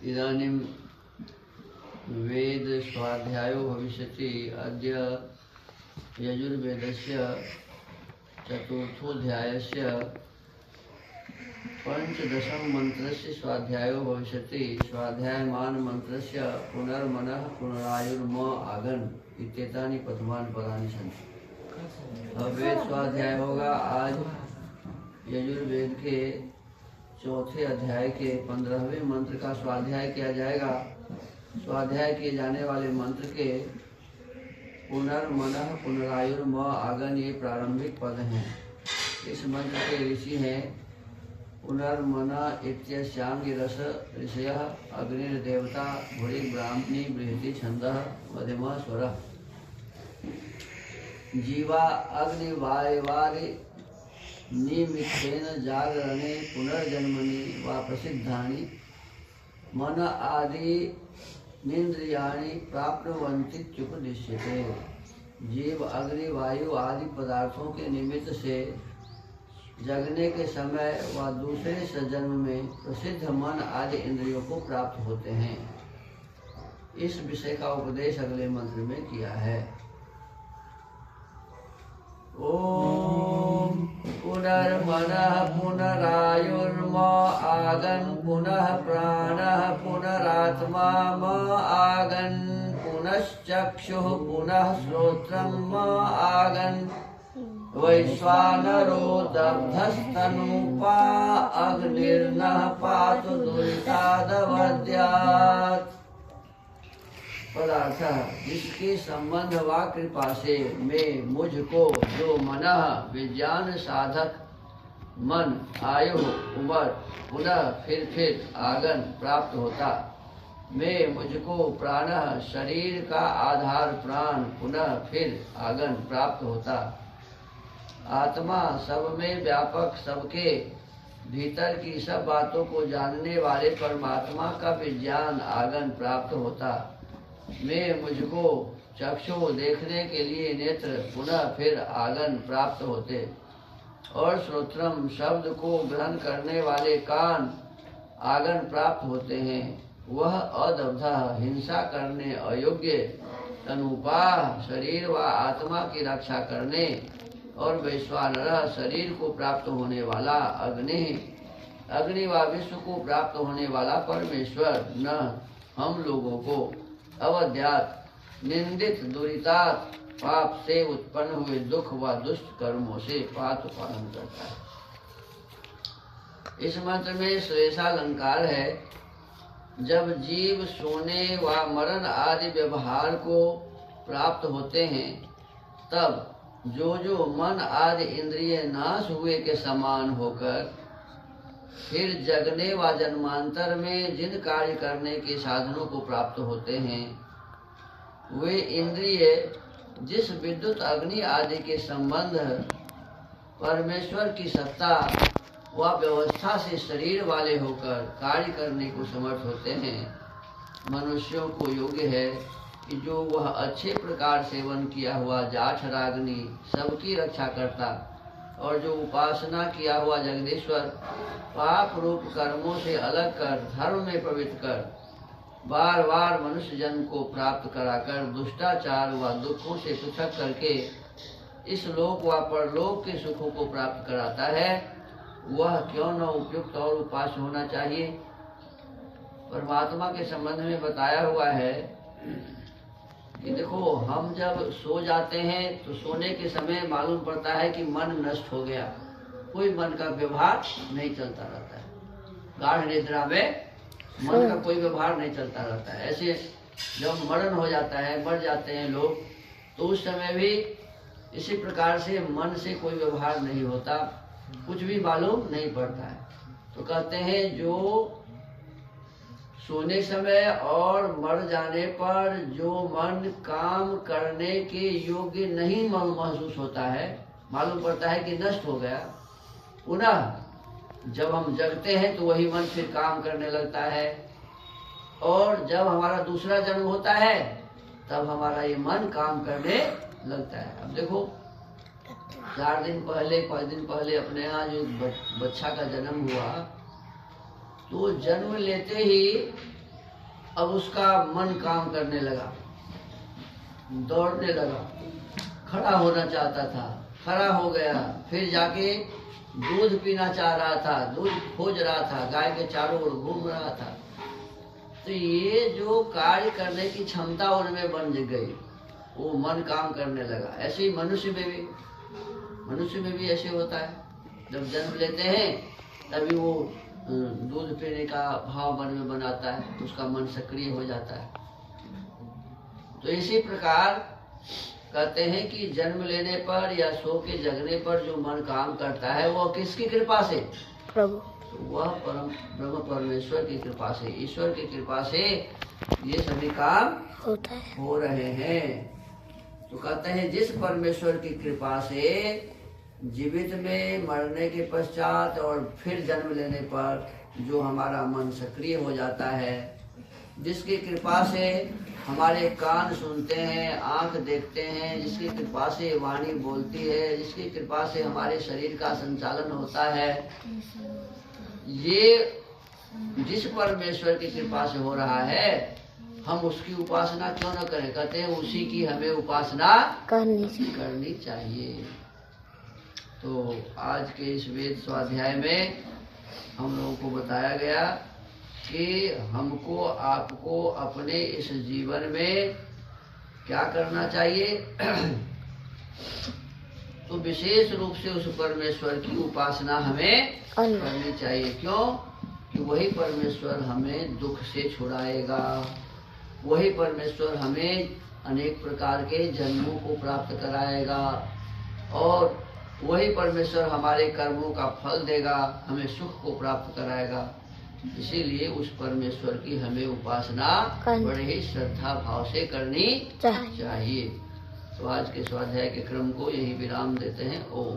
इदानीं वेद स्वाध्यायो भविष्यति। अद्य यजुर्वेदस्य चतुर्थोऽध्यायस्य पंचदशं मन्त्रस्य स्वाध्यायो भविष्यति। स्वाध्यायमान मन्त्रस्य पुनर्मनः पुनरायुर्म आगन इत्येतानि प्रथमानि पदानि सन्ति। अब वेद स्वाध्याय होगा। आज यजुर्वेद के चौथे अध्याय के 15वें मंत्र का स्वाध्याय किया जाएगा। स्वाध्याय किए जाने वाले मंत्र के पुनर्मनः पुनरायुर्म आगन ये प्रारंभिक पद हैं। इस मंत्र के ऋषि हैं पुनर्मना इत्यस्यांगिरस ऋषयः अग्निर्देवता भूरि ब्राह्मणी बृहति छन्दः मध्यमः स्वरः। जीवा अग्निवायवादि निमित्तेन जागरणे पुनर्जन्मनि वा प्रसिद्धानि मन आदि निन्द्रियाणि प्राप्नुवन्तीत्युपदिश्यते। जीव अग्नि वायु आदि पदार्थों के निमित्त से जगने के समय व दूसरे जन्म में प्रसिद्ध मन आदि इंद्रियों को प्राप्त होते हैं। इस विषय का उपदेश अगले मंत्र में किया है। ओम पुनर्मनः पुनरायुर्म आगन पुनः प्राणः पुनरात्मा म आगन पुनश्चक्षुः पुनः श्रोत्रं म आगन वैश्वानरो दग्धस्तनूपा अग्निर्नः पातु दुरितादवद्यात्। पदार्थ जिसके संबंध व कृपा से मैं मुझको जो मनः विज्ञान साधक मन आयु उम्र पुनः फिर आगन प्राप्त होता। मैं मुझको प्राण शरीर का आधार प्राण पुनः फिर आगन प्राप्त होता। आत्मा सब में व्यापक सबके भीतर की सब बातों को जानने वाले परमात्मा का विज्ञान आगन प्राप्त होता। मैं मुझको चक्षु देखने के लिए नेत्र पुनः फिर आगन प्राप्त होते और श्रोत्रम शब्द को ग्रहण करने वाले कान आगन प्राप्त होते हैं। वह अदब्ध हिंसा करने अयोग्य तनुपा शरीर व आत्मा की रक्षा करने और वैश्वानर शरीर को प्राप्त होने वाला अग्नि व विश्व को प्राप्त होने वाला परमेश्वर न हम लोगों को अवध्यात निंदित दुरितात पाप से उत्पन्न हुए दुख व दुष्ट कर्मों से पालन करता है। इस मंत्र में श्लेषालंकार है। जब जीव सोने व मरण आदि व्यवहार को प्राप्त होते हैं तब जो मन आदि इंद्रिय नाश हुए के समान होकर फिर जगने व जन्मांतर में जिन कार्य करने के साधनों को प्राप्त होते हैं वे इंद्रिय जिस विद्युत अग्नि आदि के संबंध परमेश्वर की सत्ता व व्यवस्था से शरीर वाले होकर कार्य करने को समर्थ होते हैं। मनुष्यों को योग्य है कि जो वह अच्छे प्रकार सेवन किया हुआ जाठराग्नि सबकी रक्षा करता और जो उपासना किया हुआ जगदीश्वर पाप रूप कर्मों से अलग कर धर्म में पवित्र कर बार बार मनुष्य जन्म को प्राप्त कराकर दुष्टाचार व दुखों से पृथक करके इस लोक व परलोक के सुखों को प्राप्त कराता है, वह क्यों न उपयुक्त और उपास्य होना चाहिए। परमात्मा के संबंध में बताया हुआ है कि देखो हम जब सो जाते हैं तो सोने के समय मालूम पड़ता है कि मन नष्ट हो गया, कोई मन का व्यवहार नहीं चलता रहता है। गाढ़ निद्रा में मन का कोई व्यवहार नहीं चलता रहता है। ऐसे जब मरण हो जाता है, मर जाते हैं लोग, तो उस समय भी इसी प्रकार से मन से कोई व्यवहार नहीं होता, कुछ भी मालूम नहीं पड़ता है। तो कहते हैं जो सोने समय और मर जाने पर जो मन काम करने के योग्य नहीं महसूस होता है, मालूम पड़ता है कि नष्ट हो गया, पुनः जब हम जगते हैं तो वही मन फिर काम करने लगता है। और जब हमारा दूसरा जन्म होता है तब हमारा ये मन काम करने लगता है। अब देखो 4 दिन पहले 5 दिन पहले अपने यहाँ जो बच्चा का जन्म हुआ तो जन्म लेते ही अब उसका मन काम करने लगा, दौड़ने लगा, खड़ा होना चाहता था, खड़ा हो गया, फिर जाके दूध पीना चाह रहा था, दूध खोज रहा था, गाय के चारों ओर घूम रहा था। तो ये जो कार्य करने की क्षमता उनमें बन गई, वो मन काम करने लगा। ऐसे ही मनुष्य में भी ऐसे होता है। जब जन्म लेते हैं तभी वो दूध पीने का भाव मन में बनाता है, उसका मन सक्रिय हो जाता है। तो इसी प्रकार कहते हैं कि जन्म लेने पर या सो के जगने पर जो मन काम करता है वो किसकी कृपा से? प्रभु। तो वह ब्रह्म परमेश्वर की कृपा से, ईश्वर की कृपा से ये सभी काम होता है, हो रहे हैं। तो कहते हैं जिस परमेश्वर की कृपा से जीवित में मरने के पश्चात और फिर जन्म लेने पर जो हमारा मन सक्रिय हो जाता है, जिसकी कृपा से हमारे कान सुनते हैं, आंख देखते हैं, जिसकी कृपा से वाणी बोलती है, जिसकी कृपा से हमारे शरीर का संचालन होता है, ये जिस परमेश्वर की कृपा से हो रहा है, हम उसकी उपासना क्यों न करें? कहते हैं उसी की हमें उपासना करनी चाहिए। तो आज के इस वेद स्वाध्याय में हम लोगों को बताया गया कि हमको आपको अपने इस जीवन में क्या करना चाहिए। तो विशेष रूप से उस परमेश्वर की उपासना हमें करनी चाहिए। क्यों? कि वही परमेश्वर हमें दुख से छुड़ाएगा, वही परमेश्वर हमें अनेक प्रकार के जन्मों को प्राप्त कराएगा और वही परमेश्वर हमारे कर्मों का फल देगा, हमें सुख को प्राप्त कराएगा। इसीलिए उस परमेश्वर की हमें उपासना बड़े ही श्रद्धा भाव से करनी चाहिए। तो आज के स्वाध्याय के क्रम को यही विराम देते हैं। ओम।